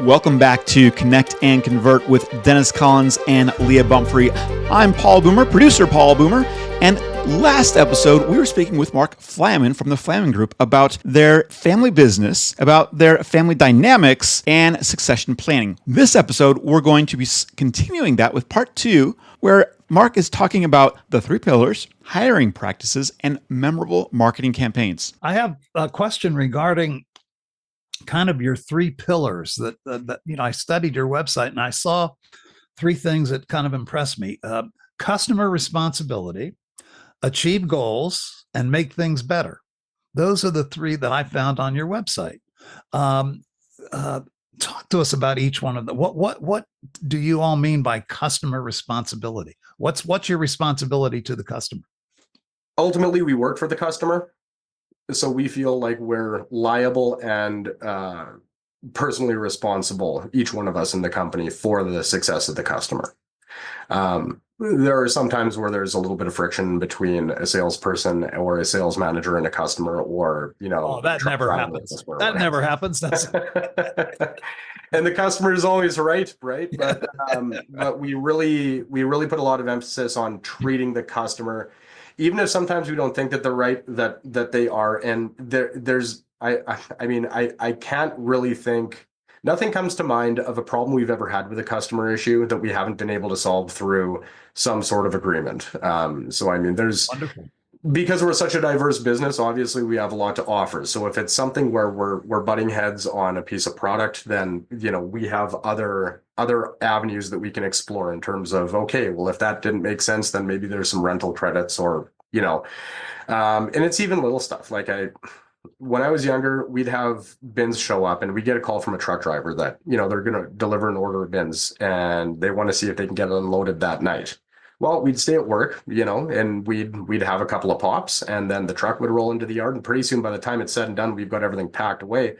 Welcome back to Connect and Convert with Dennis Collins and Leah Bumfrey. I'm Paul Boomer, producer Paul Boomer, and last episode we were speaking with Mark Flaman from the Flaman Group about their family business, about their family dynamics, and succession planning. This episode we're going to be continuing that with part 2, where Mark is talking about the 3 pillars, hiring practices, and memorable marketing campaigns. I have a question regarding kind of your 3 pillars that I studied your website and I saw 3 things that kind of impressed me. Customer responsibility, achieve goals, and make things better. Those are the 3 that I found on your website. Talk to us about each one of them. What do you all mean by customer responsibility? What's your responsibility to the customer? Ultimately, we work for the customer. So we feel like we're liable and personally responsible, each one of us in the company, for the success of the customer. There are some times where there's a little bit of friction between a salesperson or a sales manager and a customer, or, that never happens. That never happens. That's and the customer is always right? But we really put a lot of emphasis on treating the customer, even if sometimes we don't think that they're right, that they are. And I can't really think, nothing comes to mind of a problem we've ever had with a customer issue that we haven't been able to solve through some sort of agreement. There's wonderful. Because we're such a diverse business, obviously we have a lot to offer. So if it's something where we're butting heads on a piece of product, then we have other avenues that we can explore in terms of, okay, well, if that didn't make sense, then maybe there's some rental credits, or and it's even little stuff. Like when I was younger, we'd have bins show up and we get a call from a truck driver that they're going to deliver an order of bins and they want to see if they can get it unloaded that night. Well, we'd stay at work, and we'd have a couple of pops, and then the truck would roll into the yard, and pretty soon, by the time it's said and done, we've got everything packed away.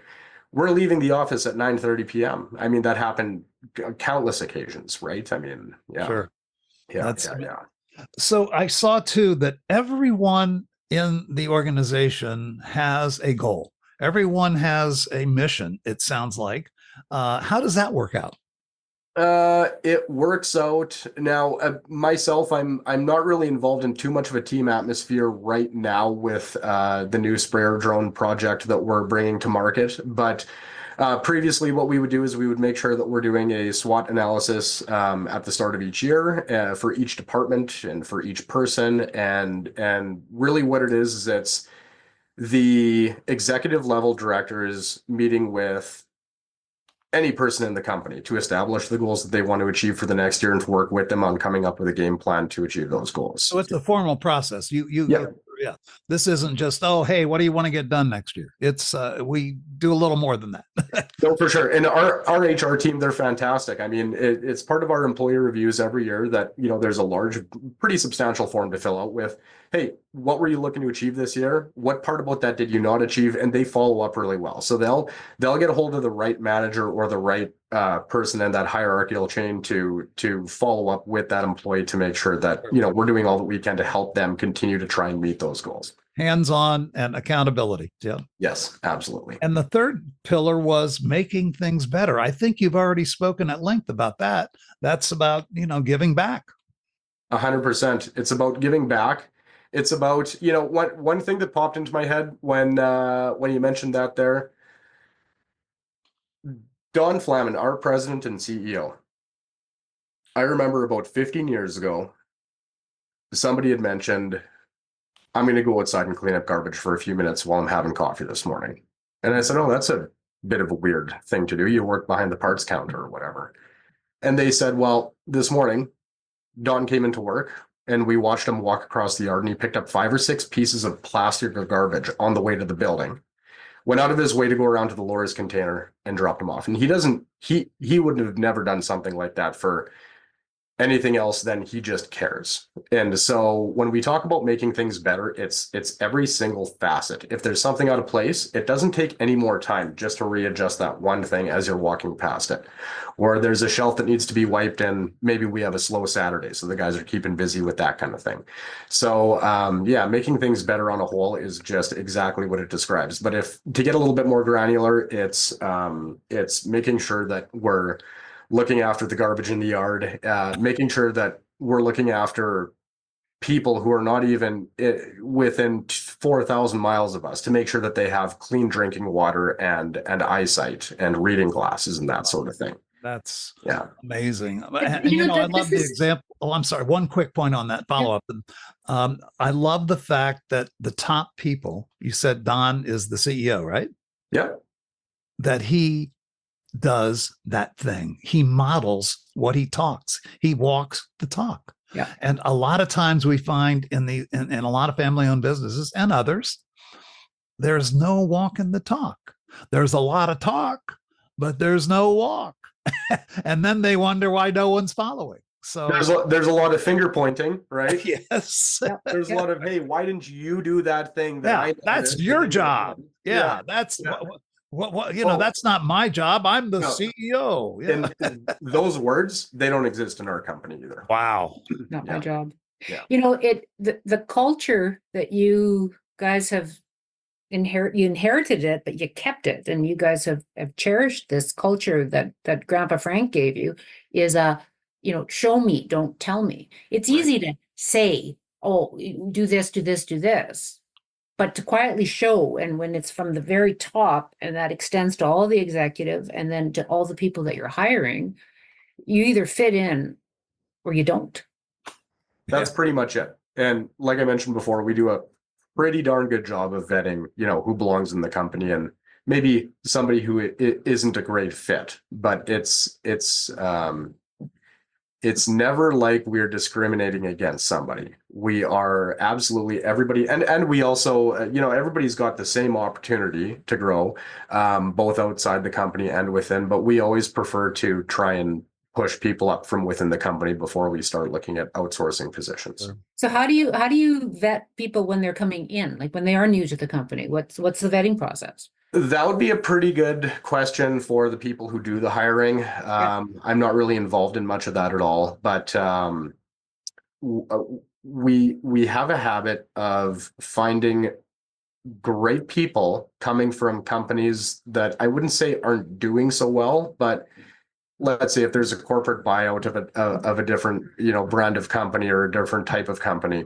We're leaving the office at 9:30 p.m. I mean, that happened countless occasions, right? I mean, yeah. Sure. Yeah. So I saw too that everyone in the organization has a goal. Everyone has a mission, it sounds like. How does that work out? It works out now. Myself, I'm not really involved in too much of a team atmosphere right now with the new sprayer drone project that we're bringing to market. But previously, what we would do is we would make sure that we're doing a SWOT analysis at the start of each year for each department and for each person. And really, what it is it's the executive level directors meeting with any person in the company to establish the goals that they want to achieve for the next year and to work with them on coming up with a game plan to achieve those goals. So it's a formal process. Yeah. This isn't just, oh, hey, what do you want to get done next year? It's we do a little more than that. No, for sure. And our HR team, they're fantastic. I mean, it's part of our employee reviews every year that, there's a large, pretty substantial form to fill out with, hey, what were you looking to achieve this year? What part about that did you not achieve? And they follow up really well. So they'll get a hold of the right manager or the right person in that hierarchical chain to follow up with that employee to make sure that, we're doing all that we can to help them continue to try and meet those goals. Hands-on and accountability. Yeah. Yes, absolutely. And the third pillar was making things better. I think you've already spoken at length about that. That's about, giving back. 100%. It's about giving back. It's about, one thing that popped into my head when you mentioned that there, Don Flaman, our president and CEO. I remember about 15 years ago, somebody had mentioned, I'm going to go outside and clean up garbage for a few minutes while I'm having coffee this morning. And I said, oh, that's a bit of a weird thing to do. You work behind the parts counter or whatever. And they said, well, this morning, Don came into work and we watched him walk across the yard and he picked up 5 or 6 pieces of plastic or garbage on the way to the building. Went out of his way to go around to the Laura's container and dropped them off. And he wouldn't have never done something like that for Anything else, then he just cares. And so when we talk about making things better, it's every single facet. If there's something out of place, it doesn't take any more time just to readjust that one thing as you're walking past it. Or there's a shelf that needs to be wiped, and maybe we have a slow Saturday, so the guys are keeping busy with that kind of thing. So yeah, making things better on a whole is just exactly what it describes. But if to get a little bit more granular, it's making sure that we're looking after the garbage in the yard, making sure that we're looking after people who are not even within 4,000 miles of us, to make sure that they have clean drinking water and eyesight and reading glasses and that sort of thing. That's Yeah, amazing. And I love the example. Oh, I'm sorry. One quick point on that follow up. I love the fact that the top people, you said Don is the CEO, right? yeah, That he does that thing. He models what he talks. He walks the talk. Yeah. And a lot of times we find in a lot of family-owned businesses and others, there's no walking the talk. There's a lot of talk, but there's no walk. And then they wonder why no one's following. So there's a lot of finger pointing, right? Yes. There's a lot of, hey, why didn't you do that thing? That's your job. Yeah, that's what that's not my job. I'm the CEO. Yeah. And those words, they don't exist in our company either. Wow. Not my job. Yeah. The culture that you guys have inherited it, but you kept it, and you guys have cherished this culture that Grandpa Frank gave you is show me, don't tell me. It's easy to say, oh, do this, do this, do this. But to quietly show, and when it's from the very top, and that extends to all the executive and then to all the people that you're hiring, you either fit in or you don't. That's pretty much it. And like I mentioned before, we do a pretty darn good job of vetting, who belongs in the company, and maybe somebody who isn't a great fit, but it's never like we're discriminating against somebody. We are absolutely everybody. And we also, everybody's got the same opportunity to grow, both outside the company and within, but we always prefer to try and push people up from within the company before we start looking at outsourcing positions. So how do you vet people when they're coming in, like when they are new to the company? What's the vetting process? That would be a pretty good question for the people who do the hiring. I'm not really involved in much of that at all, but we have a habit of finding great people coming from companies that I wouldn't say aren't doing so well, but let's say if there's a corporate buyout of a different brand of company or a different type of company,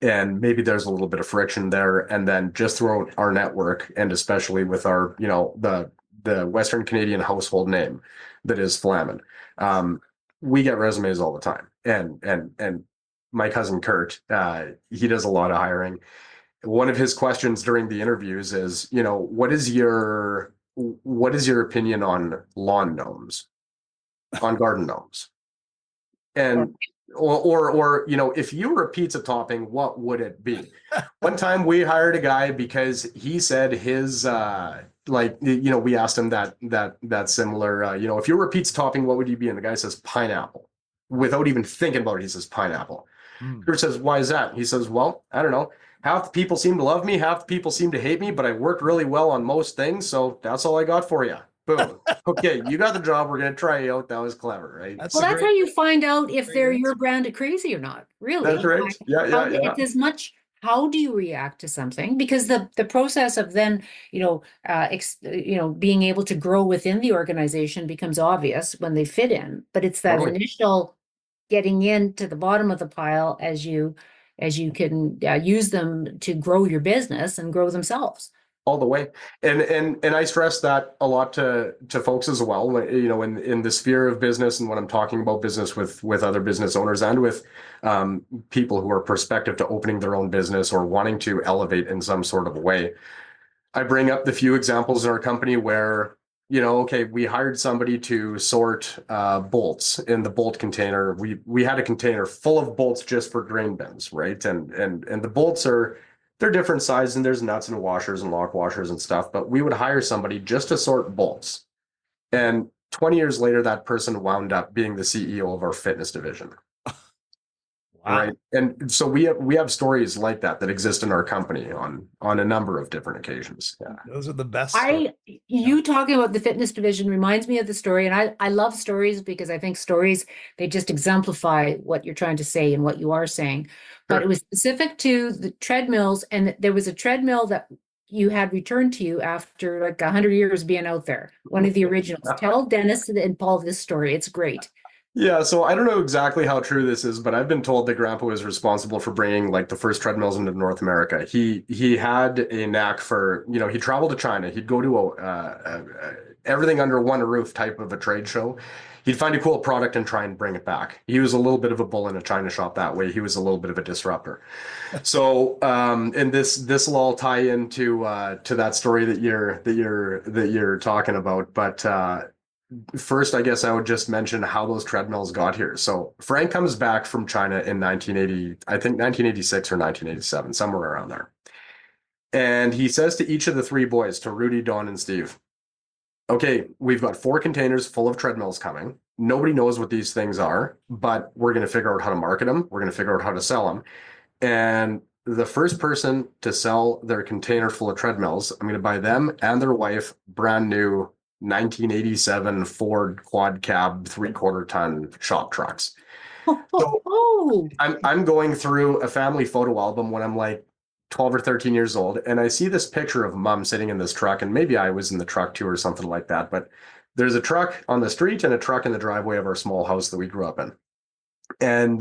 and maybe there's a little bit of friction there, and then just throughout our network, and especially with our the Western Canadian household name that is Flaman, we get resumes all the time, and my cousin Kurt, he does a lot of hiring. One of his questions during the interviews is, what is your opinion on lawn gnomes, on garden gnomes? And or if you were a pizza topping, what would it be? One time we hired a guy because he said his we asked him that similar, if you were a pizza topping, what would you be? And the guy says pineapple. Without even thinking about it, he says pineapple. Kurt says, why is that? He says, well, I don't know. Half the people seem to love me, half the people seem to hate me, but I work really well on most things, so that's all I got for you. Boom. Okay, you got the job. We're gonna try you out. That was clever, right? That's how you find out if they're your brand of crazy or not. Really, that's right. Yeah. It's as much how do you react to something, because the process of then being able to grow within the organization becomes obvious when they fit in. But it's that initial getting into the bottom of the pile as you can use them to grow your business and grow themselves. All the way. And I stress that a lot to folks as well, in the sphere of business, and when I'm talking about business with other business owners and with people who are prospective to opening their own business or wanting to elevate in some sort of a way. I bring up the few examples in our company where, we hired somebody to sort bolts in the bolt container. We had a container full of bolts just for grain bins, right? And the bolts they're different sizes, and there's nuts and washers and lock washers and stuff, but we would hire somebody just to sort bolts. And 20 years later, that person wound up being the CEO of our fitness division. Wow. Right. And so we have stories like that exist in our company on a number of different occasions. Yeah. Those are the best stories. You talking about the fitness division reminds me of the story, and I love stories because I think stories, they just exemplify what you're trying to say and what you are saying. But it was specific to the treadmills, and there was a treadmill that you had returned to you after like 100 years being out there. One of the originals. Tell Dennis and Paul this story. It's great. Yeah, so I don't know exactly how true this is, but I've been told that Grandpa was responsible for bringing like the first treadmills into North America. He had a knack for, he traveled to China. He'd go to everything under one roof type of a trade show. He'd find a cool product and try and bring it back. He was a little bit of a bull in a China shop that way. He was a little bit of a disruptor. So, and this will all tie into to that story that you're talking about, but. First, I guess I would just mention how those treadmills got here. So Frank comes back from China in 1980, I think 1986 or 1987, somewhere around there. And he says to each of the three boys, to Rudy, Don, and Steve, okay, we've got 4 containers full of treadmills coming. Nobody knows what these things are, but we're going to figure out how to market them. We're going to figure out how to sell them. And the first person to sell their container full of treadmills, I'm going to buy them and their wife brand new 1987 Ford quad cab 3/4 ton shop trucks. So I'm going through a family photo album when I'm like 12 or 13 years old, and I see this picture of Mom sitting in this truck, and maybe I was in the truck too or something like that, but there's a truck on the street and a truck in the driveway of our small house that we grew up in. And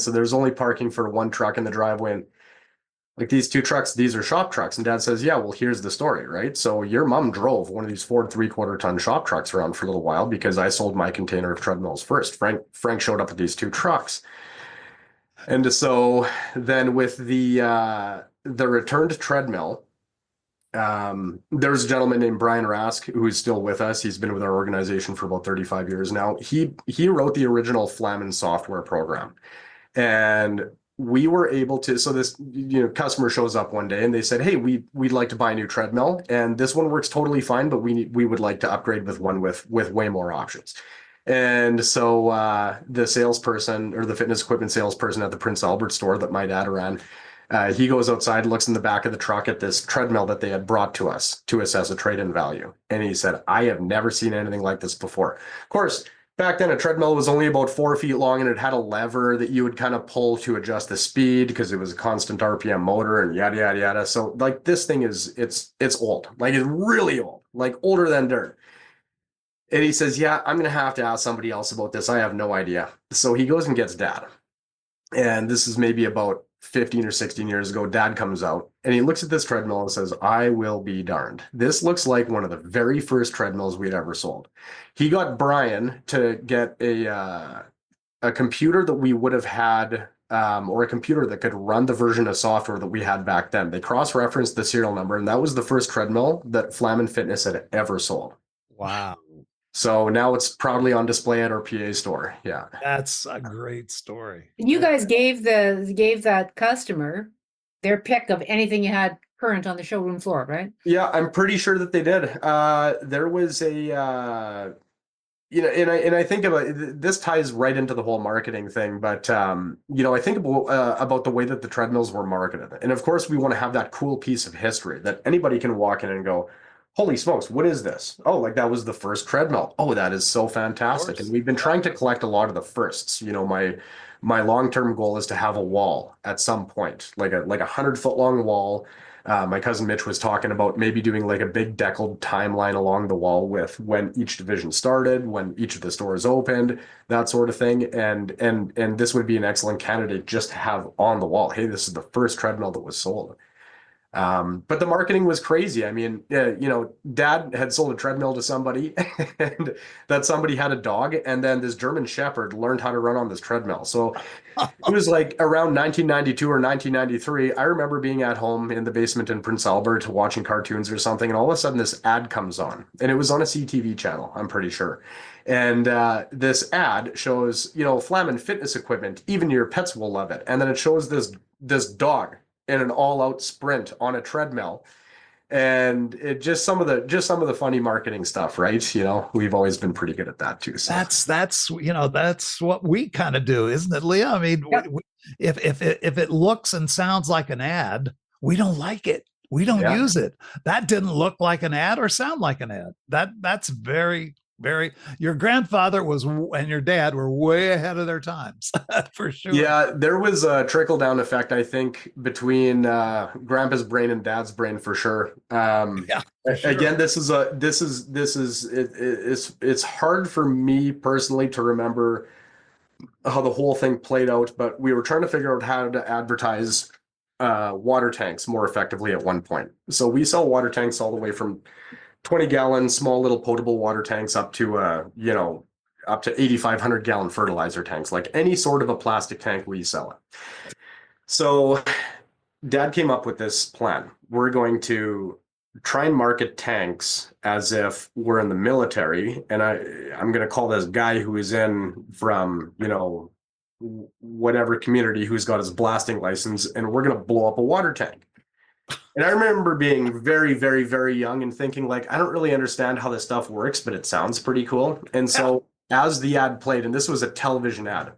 so there's only parking for one truck in the driveway, and like these 2 trucks, these are shop trucks. And Dad says, yeah, well, here's the story, right? So your mom drove one of these Ford 3/4 ton shop trucks around for a little while because I sold my container of treadmills first. Frank showed up with these 2 trucks. And so then with the returned treadmill, there's a gentleman named Brian Rask who's still with us. He's been with our organization for about 35 years now. He wrote the original Flaman software program. And we were able to, so this customer shows up one day and they said, hey, we'd like to buy a new treadmill, and this one works totally fine, but we would like to upgrade with one with way more options. And so the salesperson, or the fitness equipment salesperson at the Prince Albert store that my dad ran, he goes outside, looks in the back of the truck at this treadmill that they had brought to us to assess a trade-in value, and he said, I have never seen anything like this before. Of course, back then, a treadmill was only about 4 feet long, and it had a lever that you would kind of pull to adjust the speed because it was a constant RPM motor and yada, yada, yada. So like this thing it's old, like it's really old, like older than dirt. And he says, yeah, I'm going to have to ask somebody else about this. I have no idea. So he goes and gets Dad. And this is maybe about 15 or 16 years ago. Dad comes out and he looks at this treadmill and says, I will be darned. This looks like one of the very first treadmills we'd ever sold. He got Brian to get a computer that we would have had, or a computer that could run the version of software that we had back then. They cross-referenced the serial number, and that was the first treadmill that Flaman Fitness had ever sold. Wow. So now it's proudly on display at our PA store. Yeah. That's a great story. You guys gave that customer their pick of anything you had current on the showroom floor, right? Yeah, I'm pretty sure that they did. There was a, and I think about this ties right into the whole marketing thing, but I think about the way that the treadmills were marketed, and of course we want to have that cool piece of history that anybody can walk in and go, holy smokes, what is this? Oh, like that was the first treadmill. Oh, that is so fantastic. And we've been trying to collect a lot of the firsts. My long-term goal is to have a wall at some point, like a 100-foot long wall. My cousin Mitch was talking about maybe doing like a big deckled timeline along the wall with when each division started, when each of the stores opened, that sort of thing. And this would be an excellent candidate just to have on the wall. Hey, this is the first treadmill that was sold. But the marketing was crazy. I mean, Dad had sold a treadmill to somebody and that somebody had a dog, and then this German Shepherd learned how to run on this treadmill. So it was like around 1992 or 1993. I remember being at home in the basement in Prince Albert watching cartoons or something, and all of a sudden this ad comes on, and it was on a CTV channel, I'm pretty sure. And this ad shows, Flaman fitness equipment, even your pets will love it. And then it shows this dog in an all-out sprint on a treadmill. And it just some of the funny marketing stuff, right? You know, we've always been pretty good at that too. So That's what we kind of do, isn't it, Leah? I mean, Yep. if it looks and sounds like an ad, we don't like it. We don't Yeah. use it. That didn't look like an ad or sound like an ad. That's very, very. Your grandfather and your dad were way ahead of their times, for sure. Yeah, there was a trickle down effect, I think, between Grandpa's brain and Dad's brain for sure. Yeah, for sure. Again, it's hard for me personally to remember how the whole thing played out, but we were trying to figure out how to advertise water tanks more effectively at one point. So we sell water tanks all the way from 20-gallon small little potable water tanks up to up to 8,500-gallon fertilizer tanks. Like any sort of a plastic tank, we sell it. So Dad came up with this plan. We're going to try and market tanks as if we're in the military, and I'm going to call this guy who is in from whatever community who's got his blasting license, and we're going to blow up a water tank. And I remember being very, very, very young and thinking, like, I don't really understand how this stuff works, but it sounds pretty cool. And so as the ad played, and this was a television ad,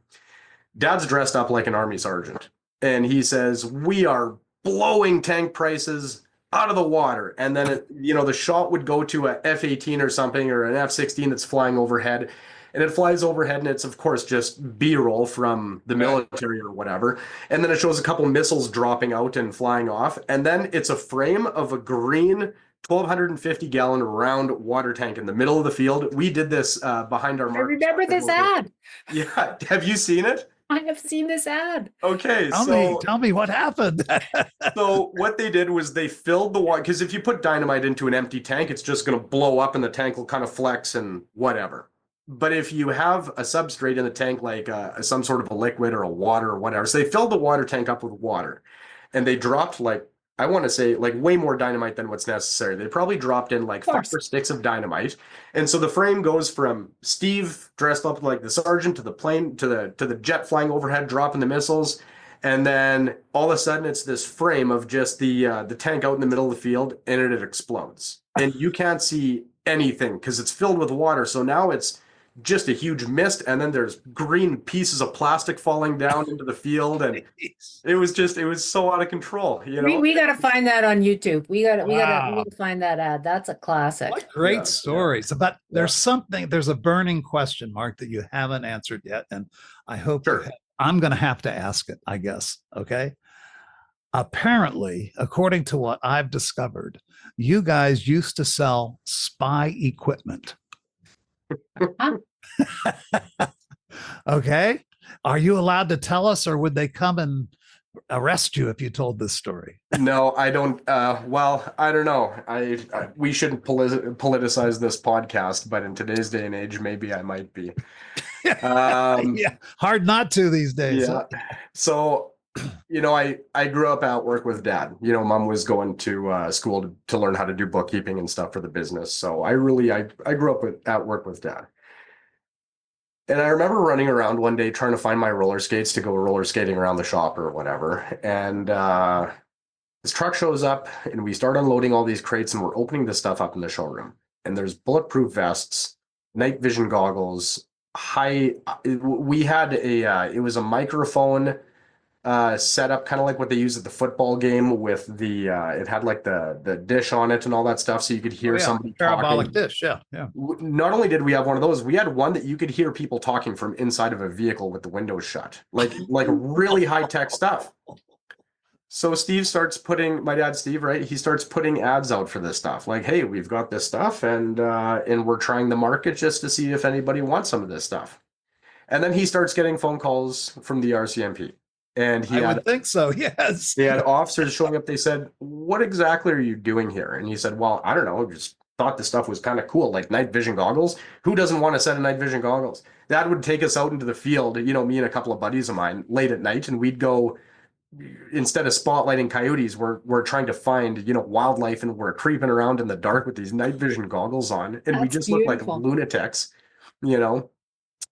Dad's dressed up like an army sergeant, and he says, "We are blowing tank prices out of the water." And then the shot would go to a F-18 or something, or an F-16 that's flying overhead. And it flies overhead, and it's, of course, just B-roll from the military or whatever. And then it shows a couple missiles dropping out and flying off. And then it's a frame of a green 1,250-gallon round water tank in the middle of the field. We did this behind our market. I remember this ad. Yeah. Have you seen it? I have seen this ad. Okay. Tell me what happened. So what they did was they filled the water, because if you put dynamite into an empty tank, it's just going to blow up and the tank will kind of flex and whatever. But if you have a substrate in the tank, like some sort of a liquid or a water or whatever, so they filled the water tank up with water, and they dropped, like, I want to say, like, way more dynamite than what's necessary. They probably dropped in like 5 sticks of dynamite. And so the frame goes from Steve dressed up like the sergeant to the plane, to the jet flying overhead, dropping the missiles. And then all of a sudden it's this frame of just the tank out in the middle of the field, and it explodes. And you can't see anything because it's filled with water. So now it's just a huge mist, and then there's green pieces of plastic falling down into the field, and it was so out of control. We got to find that on YouTube. We got to find that ad. That's a classic. What great stories. But there's a burning question, Mark, that you haven't answered yet, and I hope I'm going to have to ask it, I guess. Okay. Apparently, according to what I've discovered, you guys used to sell spy equipment. Okay. Are you allowed to tell us, or would they come and arrest you if you told this story? No, I don't. Well, I don't know. We shouldn't politicize this podcast, but in today's day and age, maybe I might be. Yeah, hard not to these days. Yeah. So, I grew up at work with Dad. Mom was going to school to learn how to do bookkeeping and stuff for the business. So I grew up at work with Dad. And I remember running around one day trying to find my roller skates to go roller skating around the shop or whatever. And this truck shows up, and we start unloading all these crates, and we're opening this stuff up in the showroom. And there's bulletproof vests, night vision goggles, we had it was a microphone set up kind of like what they use at the football game with it had like the dish on it and all that stuff, so you could hear somebody parabolic talking. dish. Yeah. Not only did we have one of those, we had one that you could hear people talking from inside of a vehicle with the windows shut, like really high-tech stuff. So my dad Steve, right, he starts putting ads out for this stuff, like, hey, we've got this stuff, and we're trying the market just to see if anybody wants some of this stuff. And then he starts getting phone calls from the RCMP. And I would think so, yes. They had officers showing up. They said, "What exactly are you doing here?" And he said, "Well, I don't know. I just thought this stuff was kind of cool, like night vision goggles. Who doesn't want a set of night vision goggles?" Dad would take us out into the field, me and a couple of buddies of mine, late at night, and we'd go, instead of spotlighting coyotes, we're trying to find, wildlife, and we're creeping around in the dark with these night vision goggles on, and we just look like lunatics,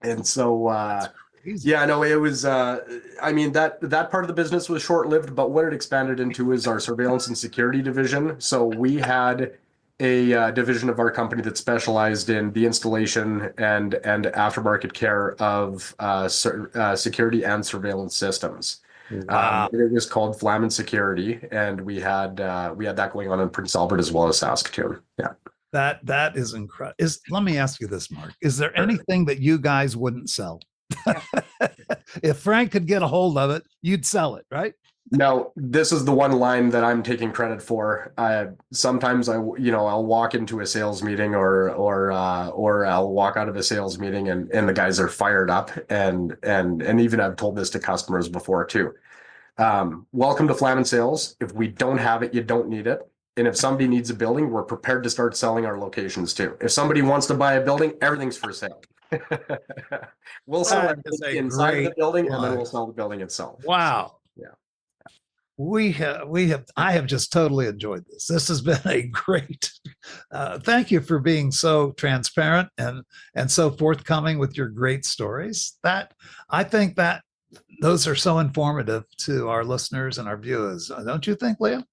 And so Yeah, no, it was, I mean, that part of the business was short-lived, but what it expanded into is our surveillance and security division. So we had a division of our company that specialized in the installation and aftermarket care of security and surveillance systems. Wow. It was called Flaman Security, and we had that going on in Prince Albert as well as Saskatoon. Yeah. That is incredible. Let me ask you this, Mark. Is there anything that you guys wouldn't sell? If Frank could get a hold of it, you'd sell it, right? No, this is the one line that I'm taking credit for. Sometimes I'll walk into a sales meeting or I'll walk out of a sales meeting and the guys are fired up and even I've told this to customers before too. Welcome to Flaman Sales. If we don't have it, you don't need it. And if somebody needs a building, we're prepared to start selling our locations too. If somebody wants to buy a building, everything's for sale. We'll sell everything inside of the building and then we'll sell the building itself. Wow. Yeah. I have just totally enjoyed this. This has been a great, thank you for being so transparent and so forthcoming with your great stories. I think that those are so informative to our listeners and our viewers. Don't you think, Leah?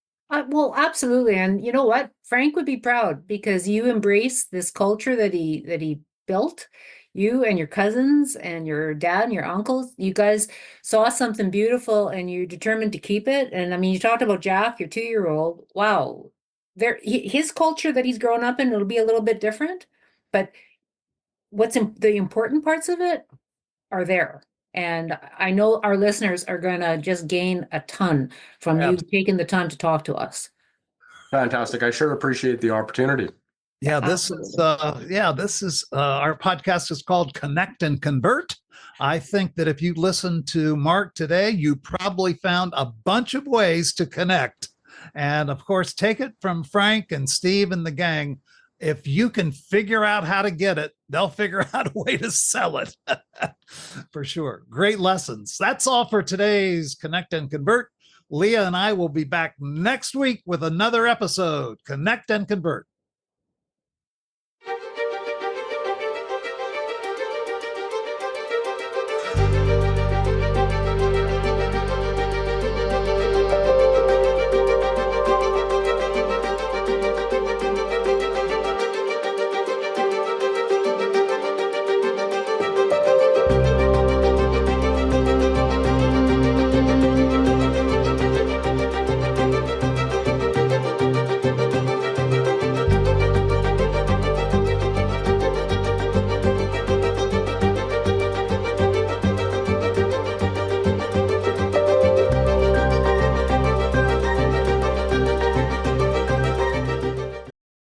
Well, absolutely. And you know what? Frank would be proud because you embrace this culture that he built. You and your cousins and your dad and your uncles, you guys saw something beautiful and you're determined to keep it. And I mean, you talked about Jack, your 2-year-old. Wow. His culture that he's grown up in, it'll be a little bit different, but the important parts of it are there. And I know our listeners are going to just gain a ton from you taking the time to talk to us. Fantastic. I sure appreciate the opportunity. Yeah, this is our podcast is called Connect and Convert. I think that if you listen to Mark today, you probably found a bunch of ways to connect. And of course, take it from Frank and Steve and the gang. If you can figure out how to get it, they'll figure out a way to sell it. For sure. Great lessons. That's all for today's Connect and Convert. Leah and I will be back next week with another episode, Connect and Convert.